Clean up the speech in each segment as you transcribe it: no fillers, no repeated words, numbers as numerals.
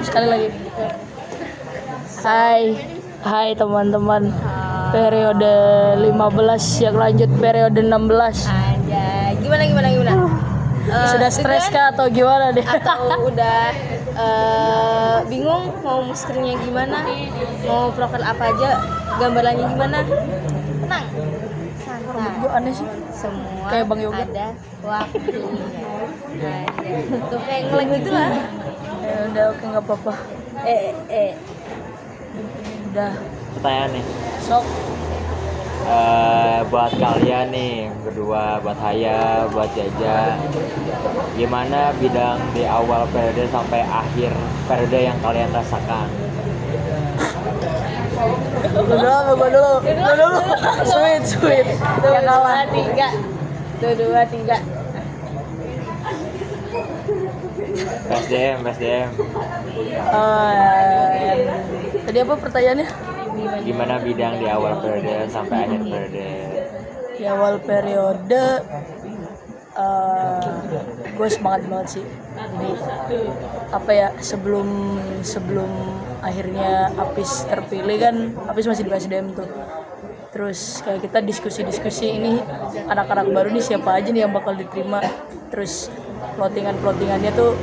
Sekali lagi. Hai teman-teman. Periode 15 yang lanjut periode 16. Anjay, gimana? Sudah stres kah atau gimana deh? Atau udah bingung mau muskernya gimana? Mau profil apa aja? Gambarannya gimana? Tenang. Rambut gue aneh sih. Semua Kayak Bang Yoga. ada waktunya. Tuh kayak ngelag gitu lah. Ya udah oke enggak apa-apa. Udah. Pertanyaan nih, Sok. buat kalian nih berdua, buat Haya, buat Jaja, gimana bidang di awal periode sampai akhir periode yang kalian rasakan? Gue dulu. Sweet. Yang kalah 3. 2, 3. PSDM. Tadi apa pertanyaannya? Gimana bidang di awal periode sampai akhir periode? Di awal periode gue semangat banget sih. Apa ya, sebelum akhirnya Apis terpilih kan, Apis masih di PSDM tuh. Terus kayak kita diskusi ini anak-anak baru nih siapa aja nih yang bakal diterima. Terus plottingannya tuh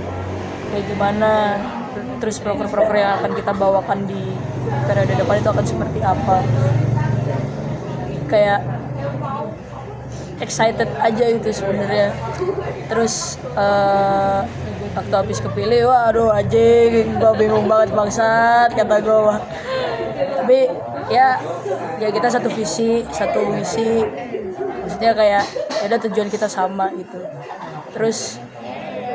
kayak gimana. Terus proker-proker yang akan kita bawakan di periode depan itu akan seperti apa. Kayak excited aja gitu sebenarnya. Terus waktu habis kepilih, waduh anjing, gue bingung banget bangsat kata gue. Tapi ya kita satu visi, satu misi. Maksudnya kayak ada tujuan kita sama gitu. Terus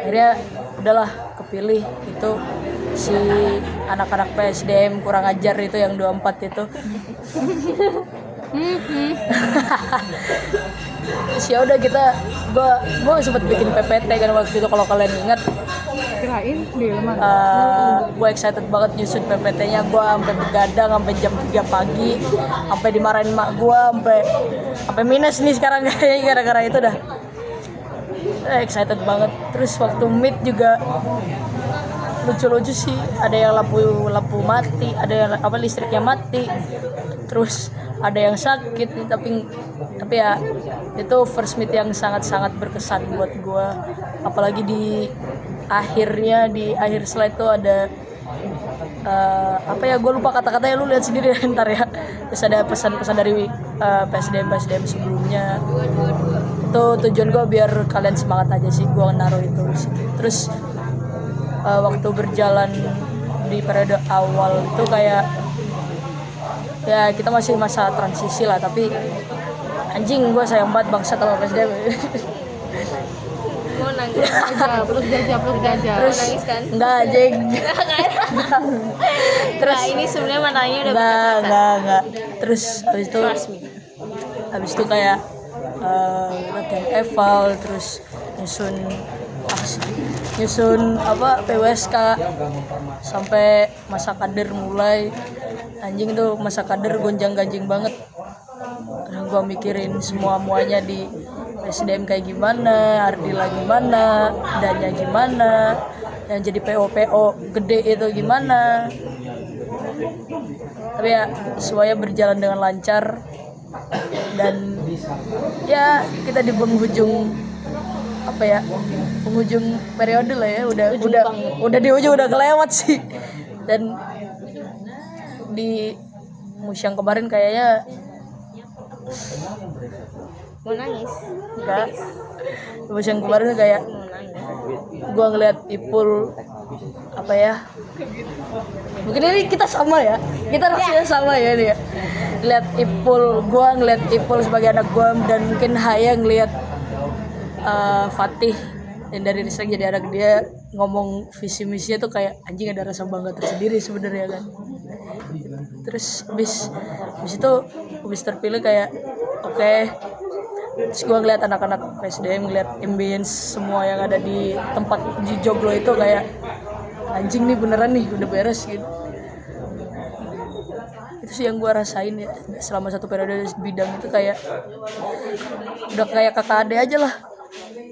akhirnya udahlah kepilih itu si anak-anak PSDM kurang ajar itu yang 24 itu. Terus ya udah gue sempet bikin PPT kan waktu itu, kalau kalian ingat. Kirain di mana? Gue excited banget nyusun PPT-nya. Gue sampai begadang sampai jam 3 pagi, sampai dimarahin mak gue, sampai minus nih sekarang kayaknya gara-gara itu dah. Excited banget. Terus waktu meet juga lucu-lucu sih, ada yang lampu mati, ada yang listriknya mati, terus ada yang sakit, tapi ya itu first meet yang sangat-sangat berkesan buat gue. Apalagi di akhir slide tuh ada gue lupa kata-katanya, lu lihat sendiri ntar ya. Terus ada pesan-pesan dari PSDM sebelumnya. Itu tujuan gue biar kalian semangat aja sih, gue naruh itu di situ. Terus waktu berjalan di periode awal itu kayak ya kita masih masa transisi lah, tapi anjing gue sayang banget bangsa sama PSDM. Mau nangis Peluk jajah. Terus nangis kan? enggak anjing. Terus ini sebenarnya matanya udah enggak. Terus habis itu kayak latihan eval, terus nyusun PWSK sampai masa kader mulai. Anjing tuh masa kader gonjang-ganjing banget. Karena gue mikirin semuanya di SDM kayak gimana, Ardila gimana, Danya gimana, yang jadi PO gede itu gimana. Tapi ya semuanya berjalan dengan lancar, dan ya kita di penghujung periode lah ya, udah di ujung, udah kelewat sih. Dan di musyang kemarin kayaknya mau nangis. enggak. Musyang kemarin kayak gua ngeliat Ipul mungkin ini kita sama ya, kita rasanya sama ya nih ya. Gua ngeliat Ipul sebagai anak gua, dan mungkin Haya ngeliat Fatih yang dari Ristek jadi anak dia, ngomong visi misinya tuh kayak anjing, ada rasa bangga tersendiri sebenarnya kan. Terus habis terpilih kayak oke. Terus gue ngeliat anak-anak PSDM, ngeliat ambience semua yang ada di tempat di Joglo itu kayak anjing nih beneran nih udah beres gitu. Itu sih yang gue rasain ya selama satu periode bidang itu, kayak udah kayak kakak adek aja lah.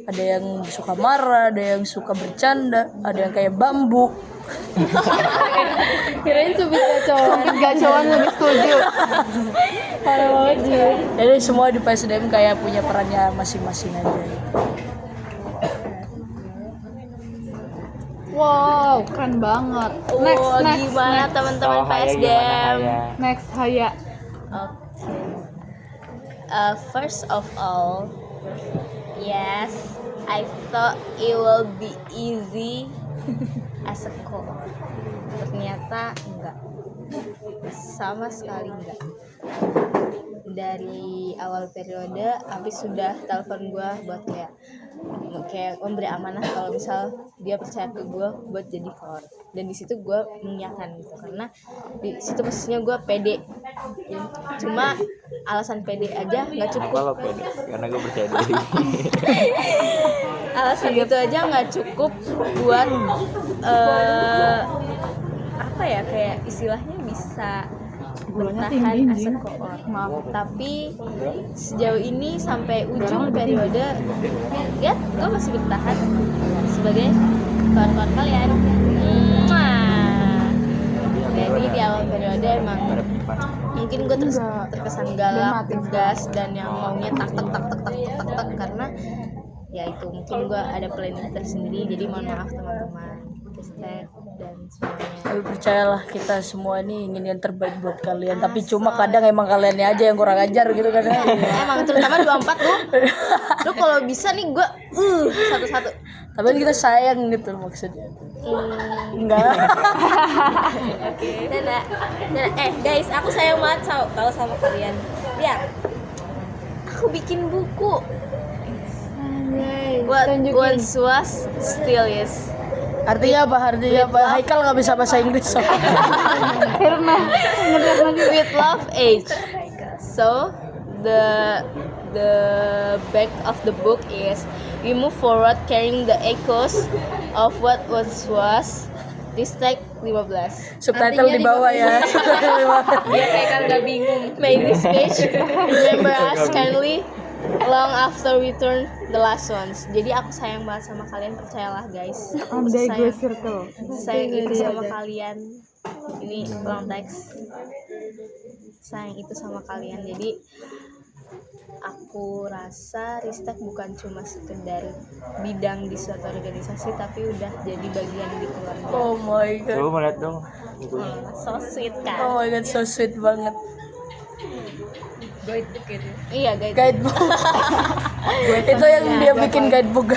Ada yang suka marah, ada yang suka bercanda, ada yang kayak bambu. Kirain subit gacoan. Gacoan lebih setuju. Parah banget Jun. Jadi semua di PSDM kayak punya perannya masing-masing aja. Wow, keren banget. Next, Oh, next, gimana next. teman-teman Kalau Haya PSDM? gimana, Haya? Next, Haya. Okay. First of all, yes, I thought it will be easy as a co-op. Ternyata enggak, sama sekali enggak. Dari awal periode, Abi sudah telepon gue buat kayak memberi amanah kalau misal dia percaya ke gue buat jadi koor. Dan di situ gue mengiyakan gitu, karena di situ posisinya gue pede. Cuma alasan pede aja nggak cukup. Kalau pede, karena gue percaya diri. Alasan itu aja nggak cukup buat apa ya, kayak istilahnya bisa bertahan as a koor. Tapi sejauh ini sampai ujung periode ya gue masih bertahan sebagai kawan-kawan kalian. Jadi di awal periode emang mungkin gue terkesan galak, tegas, dan yang maunya tak karena ya itu mungkin gue ada planning tersendiri. Jadi mohon maaf teman-teman, respect dan semuanya. Tapi percayalah, kita semua ini ingin yang terbaik buat kalian. Tapi cuma kadang emang kaliannya aja yang kurang ajar gitu kan. Emang terutama 24 lu kalau bisa nih gue satu-satu. Tapi kan kita sayang gitu maksudnya. Enggak. Guys, aku sayang banget kalau sama kalian. Lihat, aku bikin buku. What once was still is. Artinya apa? Haikal nggak bisa bahasa Inggris. With love age. So the back of the book is we move forward carrying the echoes of what once was. District 15. Subtitle di bawah ya. Biar kayak nggak bingung. May this page remember us kindly long after we turn the last ones. Jadi aku sayang banget sama kalian, percayalah guys. Aku sayang itu sama kalian. Ini long text. Sayang itu sama kalian. Jadi aku rasa Ristek bukan cuma sekedar bidang di suatu organisasi, tapi udah jadi bagian di keluarga. Oh my god. Coba melihat dong. So sweet kan? Oh my god, so sweet banget. Guidebook itu. Iya, Guidebook. Itu yang dia bikin guidebook.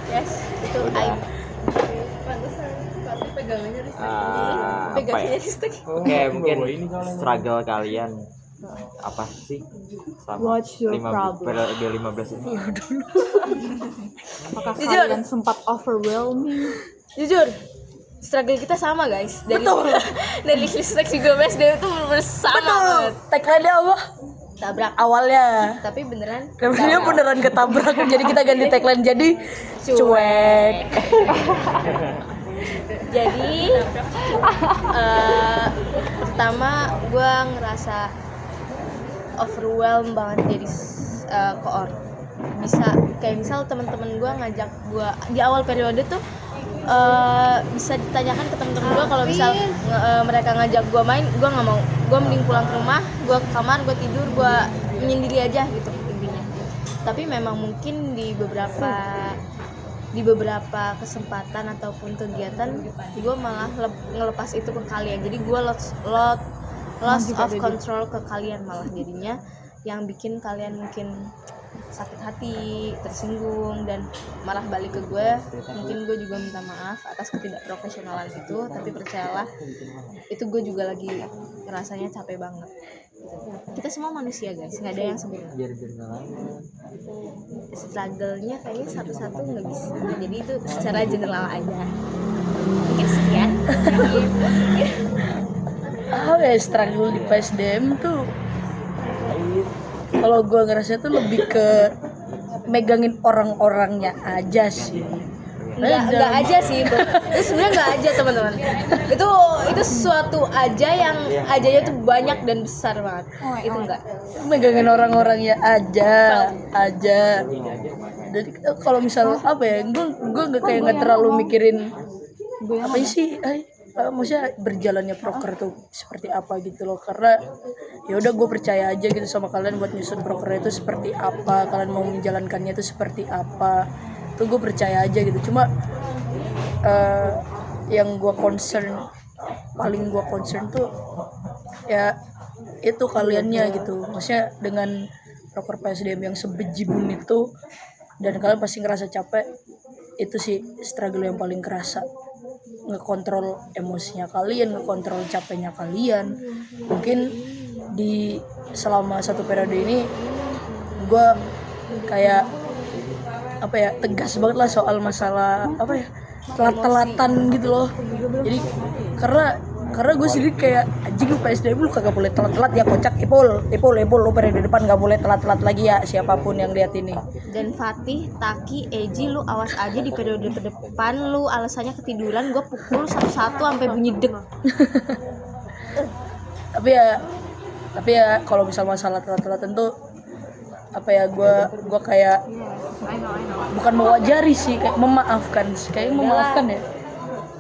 Yes, itu I. Apa ya? Oke, mungkin struggle kalian apa sih sama What's your problem? periode 15 ini? Apakah kalian sempat overwhelming? Jujur, struggle kita sama guys. Dari Ristek juga PSDM itu bersama banget. Tagline-nya apa? Tabrak. Awalnya. Tapi beneran. Dia beneran ketabrak. Jadi kita ganti tagline jadi cuek. Jadi pertama gue ngerasa overwhelmed banget jadi koor. Bisa kayak misal teman-teman gue ngajak gue di awal periode tuh bisa ditanyakan ke teman-teman gue kalau misal mereka ngajak gue main, gue nggak mau. Gue mending pulang ke rumah, gue ke kamar, gue tidur, gue menyendiri aja gitu intinya. Tapi memang mungkin di beberapa kesempatan ataupun kegiatan gue malah ngelepas itu ke kalian. Jadi gue loss of control ke kalian malah jadinya, yang bikin kalian mungkin sakit hati, tersinggung, dan malah balik ke gue. Mungkin gue juga minta maaf atas ketidakprofesionalan itu, tapi percayalah itu gue juga lagi rasanya capek banget gitu. Kita semua manusia guys, nggak ada yang sempurna. Struggle-nya kayaknya satu-satu nggak bisa, jadi itu secara general aja. Oke, sekian. Struggle di PSDM tuh, kalau gue ngerasa tuh lebih ke megangin orang-orangnya aja sih. Nggak aja sih itu sebenarnya nggak aja teman-teman. Itu sesuatu aja yang ajanya tuh banyak dan besar banget. Itu enggak. Megangin orang-orangnya aja. Jadi kalau misal apa ya, gue nggak terlalu mikirin apa sih, maksudnya berjalannya proker tuh seperti apa gitu loh, karena ya udah gue percaya aja gitu sama kalian buat nyusun proker itu seperti apa, kalian mau menjalankannya itu seperti apa, tuh gue percaya aja gitu. Cuma yang gue paling gue concern tuh ya itu kaliannya gitu, maksudnya dengan proker PSDM yang sebejibun itu dan kalian pasti ngerasa capek, itu sih struggle yang paling kerasa, ngekontrol emosinya kalian, ngekontrol capeknya kalian. Mungkin di selama 1 periode ini gue kayak apa ya, tegas banget lah soal masalah apa ya, telat-telatan gitu loh. Jadi karena gue sendiri kayak anjing, lu PSDM lu kagak boleh telat-telat ya, kocak. Ipul lu periode depan gak boleh telat-telat lagi ya, siapapun yang lihat ini. Dan Fatih, Taki, Eji, lu awas aja di periode ke depan lu alasannya ketiduran, gue pukul satu-satu sampai bunyi dek. tapi ya kalau misal masalah telat-telatan tuh apa ya, gue kayak bukan mewajari sih, kayak memaafkan sih, kayak memaafkan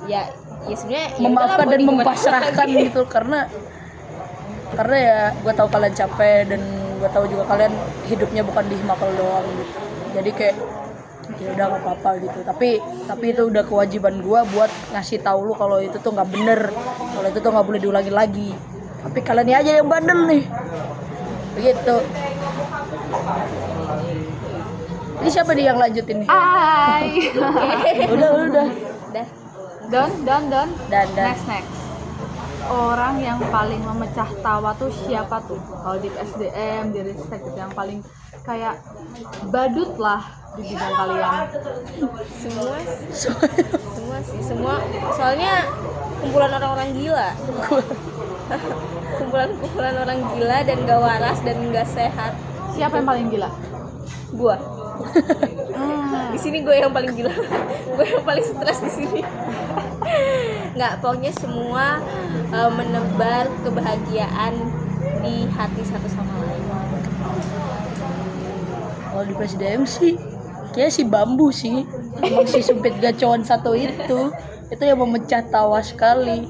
ya, sebenarnya memaafkan dan mempasrahkan gitu, karena ya gue tahu kalian capek dan gue tahu juga kalian hidupnya bukan di Himakal doang gitu. Jadi kayak ya udah nggak apa-apa gitu, tapi itu udah kewajiban gue buat ngasih tahu lu kalau itu tuh nggak bener, kalau itu tuh nggak boleh diulangi lagi. Tapi kalian aja yang bandel nih, begitu. Ini siapa nih yang lanjutin nih? Hai. udah Don. dan Next. Orang yang paling memecah tawa tuh siapa tuh? Kalau di SDM, di Ristek gitu, yang paling kayak badut lah di bidang kalian. Semua soalnya kumpulan orang-orang gila. kumpulan orang gila dan gak waras dan gak sehat. Siapa yang paling gila? Gua. Di sini gue yang paling gila. Gue yang paling stres di sini. Nggak, pokoknya semua menebar kebahagiaan di hati satu sama lain. Kalau di PSDM sih kayak si Bambu sih, emang si sumpit gacoan satu itu yang memecah tawa sekali.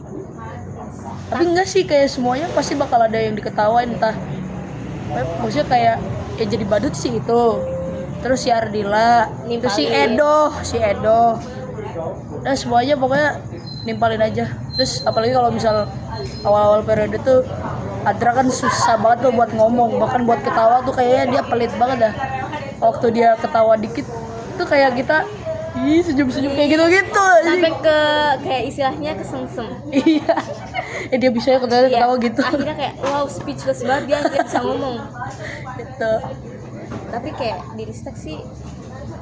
Tapi enggak sih, kayak semuanya pasti bakal ada yang diketawain, entah maksudnya kayak ya jadi badut sih itu, terus si Ardila, terus si Edo, nah semuanya pokoknya nimpalin aja. Terus apalagi kalau misal awal-awal periode tuh Adra kan susah banget tuh buat ngomong, bahkan buat ketawa tuh kayaknya dia pelit banget dah. Waktu dia ketawa dikit tuh kayak kita senyum-senyum kayak gitu-gitu sampai ke kayak istilahnya kesengsem. Iya. Dia bisa ketawa gitu. Akhirnya kayak wow, speechless banget, dia nggak bisa ngomong gitu. Tapi kayak di Ristek sih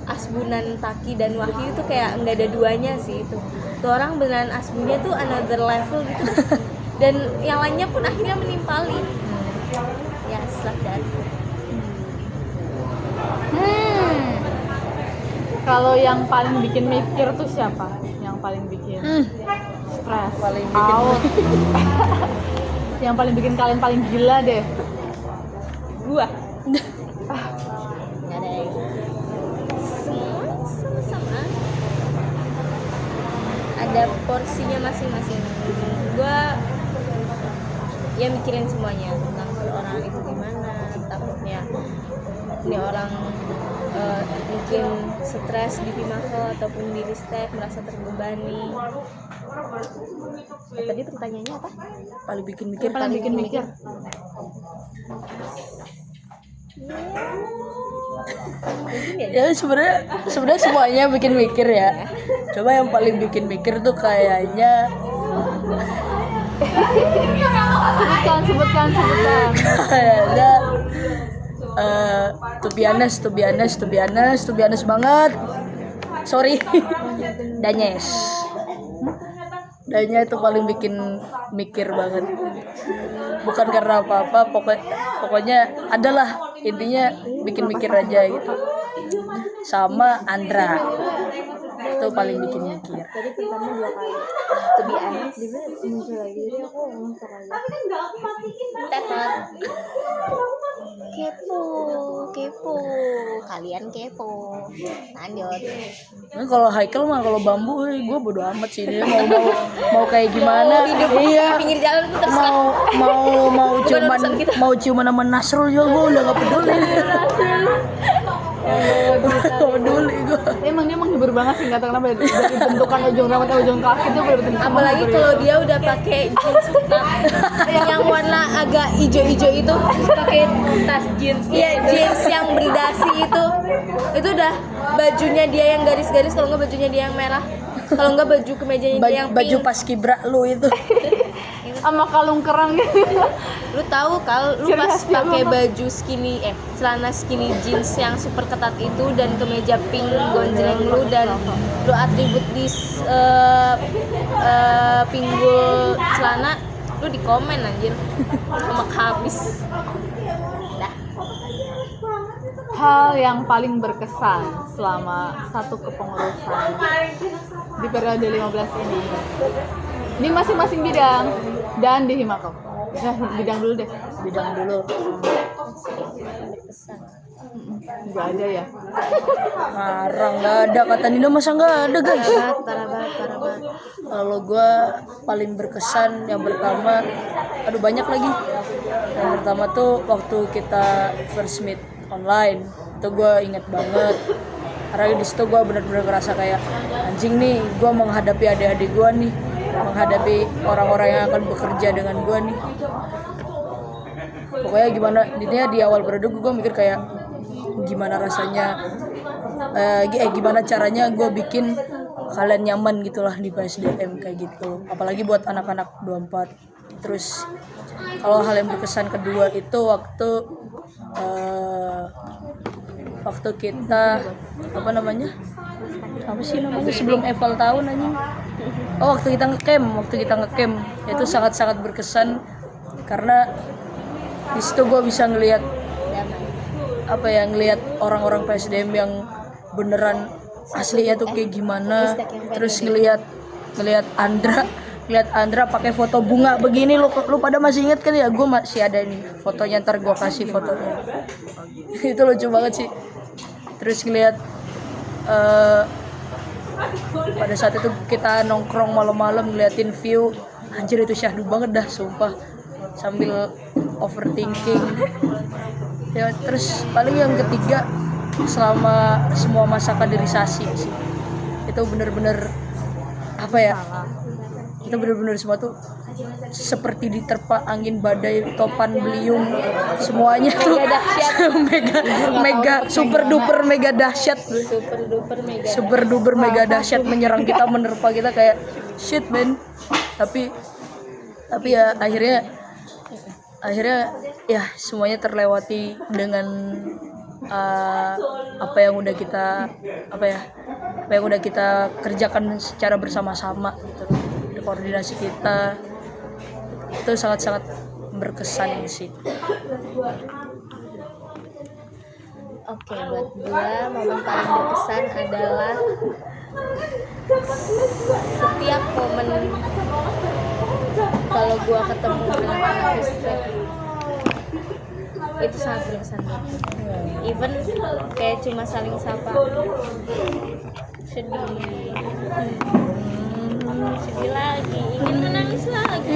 Asbunan, Taki dan Wahyu tuh kayak nggak ada duanya sih itu. Tuh orang beneran Asbunya tuh another level gitu. Dan yang lainnya pun akhirnya menimpali. Ya, like that. Kalau yang paling bikin mikir tuh siapa? Yang paling bikin stres, Paling bikin out. Yang paling bikin kalian paling gila deh. Gua. Nggak ada yang semua sama-sama. Ada porsinya masing-masing. Gua ya mikirin semuanya tentang orang itu gimana, takutnya ini orang mungkin stres di Himakal ataupun di Ristek, merasa terbebani. Tadi pertanyaannya apa? Paling bikin mikir. Ya sebenarnya semuanya bikin mikir ya. Coba yang paling bikin mikir tuh kayaknya Sebutkan. kayaknya to be honest banget. Sorry. Danyes itu paling bikin mikir banget. Bukan karena apa-apa, pokoknya adalah intinya bikin mikir aja gitu. Sama Andra. itu paling bikin mikir. Tadi pertama 2 kali. To be honest, dia muncul lagi. Jadi aku ngontok aja. Tetot. Kepo. Kalian kepo. Lanjut. Nah, kalau Haikal mah kalau bambu gue bodo amat sih, dia mau kayak gimana. Hidup Iya. di pinggir jalan itu terserah. mau ciuman sama Nasrul juga gue udah gak peduli. Gak peduli gue. Emang dia menghibur banget sih, nggak tahu kenapa dari bentukan ujung rambut ke ujung kaki tuh bener-bener Apalagi kalau dia udah pakai jeans ketat yang warna agak hijau-hijau itu, pakai tas jeans. Iya, jeans yang berdasi itu udah bajunya dia yang garis-garis, kalau nggak bajunya dia yang merah, kalau nggak baju kemejanya dia yang Baju pink. pas kibra lu itu. sama kalung kerang gitu. Lu tahu kalau lu pas pakai baju skinny celana skinny jeans yang super ketat itu dan kemeja pink gonjreng lu dan lu atribut di pinggul celana, lu di komen anjir. Emak habis. Dah. Hal yang paling berkesan selama satu kepengurusan di periode 15 ini di masing-masing bidang dan di Himakop. Bidang dulu deh. Bidang dulu. Nggak ada ya. Marah nggak ada, kata Nino, masa nggak ada guys. Parah banget. Kalau gue paling berkesan yang pertama, aduh banyak lagi. Yang pertama tuh waktu kita first meet online, itu gue inget banget. Karena di situ gue benar-benar ngerasa kayak anjing nih, gue menghadapi adik-adik gue nih, menghadapi orang-orang yang akan bekerja dengan gue nih. Pokoknya gimana, intinya di awal periode gue mikir kayak gimana rasanya, gimana caranya gue bikin kalian nyaman gitulah di PSDM kayak gitu. Apalagi buat anak-anak 24. Terus kalau hal yang berkesan kedua itu waktu kita apa sih namanya sebelum eval tahun anjing. Waktu kita ngecamp itu sangat-sangat berkesan karena di situ gue bisa ngelihat orang-orang PSDM yang beneran aslinya tuh kayak gimana. Terus ngelihat Andra pakai foto bunga begini, lu pada masih inget kan ya? Gue masih ada nih fotonya, ntar gue kasih fotonya. Itu lucu banget sih. Terus ngelihat pada saat itu kita nongkrong malam-malam ngeliatin view, anjir itu syahdu banget dah sumpah, sambil overthinking ya. Terus paling yang ketiga, selama semua masa kaderisasi sih, itu bener-bener itu bener-bener semua tuh seperti diterpa angin badai, topan beliung, semuanya tuh mega super duper mega dahsyat, menyerang kita, menerpa kita kayak shit man. Tapi ya akhirnya ya semuanya terlewati dengan apa yang udah kita kerjakan secara bersama-sama gitu. Koordinasi kita itu sangat-sangat berkesan sih. Oke, buat gue momen paling berkesan adalah setiap momen kalau gue ketemu dengan anak Kristen, itu sangat berkesan banget. Even kayak cuma saling sapa, sedih lagi, ingin menangis lagi.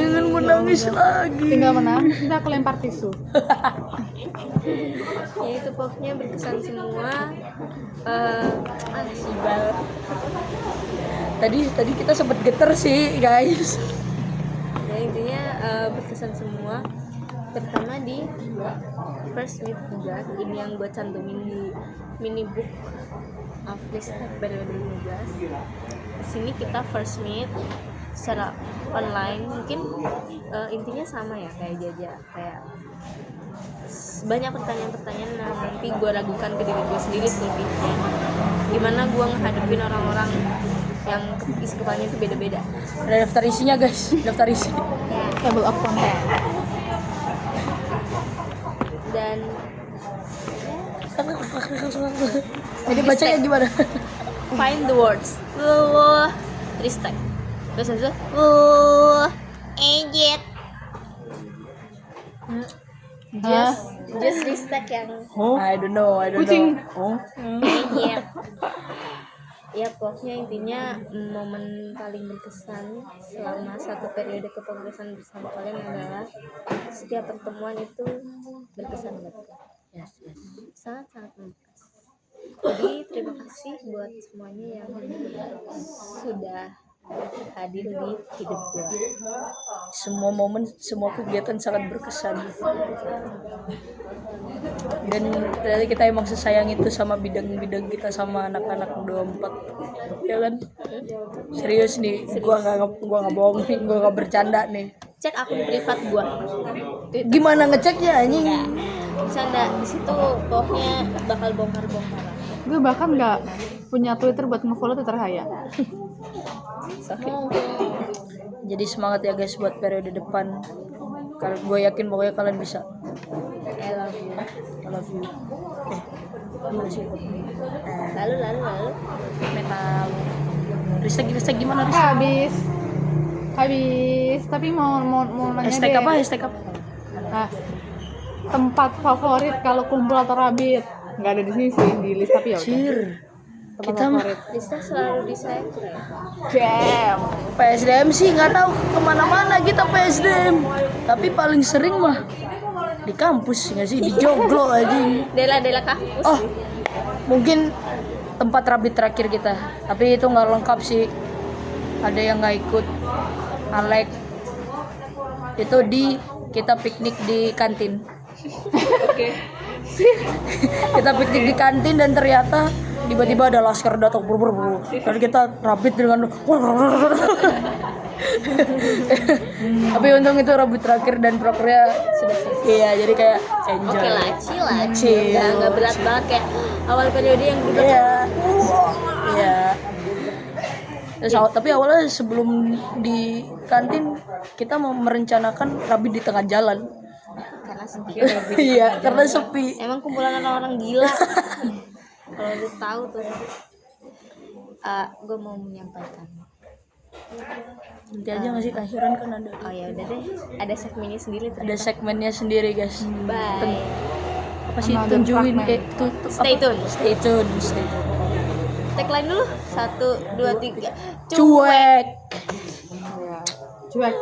Tinggal menangis, kita aku lempar tisu. Ya itu pokoknya berkesan semua. Sibal. Tadi kita sempet geter sih guys. Ya intinya berkesan semua, terutama di first meet juga. Ini yang gue cantumin di mini book Aflis periode 15. Di sini kita first meet secara online, mungkin intinya sama ya kayak Jaja, kayak banyak pertanyaan-pertanyaan. Nah, nanti gue ragukan ke diri gue sendiri lebihnya, gimana gue ngehadapin orang-orang yang isi kepalanya itu beda-beda. Ada daftar isinya guys, daftar isi. Ya. Table of content. Dan Jadi bacanya gimana? find the words. Ristek. Terus habis itu Ejek. Just Ristek yang I don't know. Kucing. Oh. Ejek. Ya pokoknya intinya momen paling berkesan selama satu periode kepengurusan bersama kalian adalah setiap pertemuan itu berkesan banget. Sangat-sangat berkesan. Jadi terima kasih buat semuanya yang sudah hadir di hidup gua. Semua momen, semua kegiatan sangat berkesan. Dan dari kita emang sesayang itu sama bidang-bidang kita, sama anak-anak 24, ya kan? Serius nih, gua nggak bohong nih, gua nggak bercanda nih. Cek akun privat gua. Gimana ngeceknya anjing? Bercanda di situ pokoknya bakal bongkar-bongkar. Gue bahkan nggak punya Twitter buat nge-follow Twitter Haya. Jadi semangat ya guys buat periode depan. Kalau gue yakin pokoknya kalian bisa. I love you. I love you. Gimana sih? Lalu Metal. Ristek gimana Ristek? Habis. Tapi mau nanya Hashtag deh. apa? Hashtag apa? Ah, tempat favorit kalau kumpul atau rabit? Nggak ada di sini sih di list, tapi ya udah. Cir. Tempat Kita mah favorit. Lista selalu di saya. Damn. PSDM sih nggak tahu kemana-mana kita PSDM. Tapi paling sering mah di kampus nggak sih, di joglo aja. Dela kampus. Oh, mungkin tempat rabit terakhir kita. Tapi itu nggak lengkap sih. Ada yang nggak ikut. Alek. Itu kita piknik di kantin. Kita piknik di kantin dan ternyata tiba-tiba ada laskar datang buru-buru dan kita rabit dengan tapi untung itu rabit terakhir dan prokernya sudah selesai. Iya, jadi kayak enjoy. Oke lah, Chill. nggak berat banget kayak awal periode yang gitu. Iya. Terus, tapi awalnya sebelum di kantin kita mau merencanakan rabit di tengah jalan. Karena sepi. Iya, karena sepi. Emang kumpulan orang-orang gila. Kalau lu tahu tuh, gue mau menyampaikan. Nanti aja nggak sih akhiran kan ada. Oh ya udah deh, ada segmennya sendiri. Ada segmennya sendiri guys. Bye. Apa sih Another tunjukin fragment. kayak Stay tune. Stay tune. Tagline dulu. 1, 2, 3. Cuek. Cuek.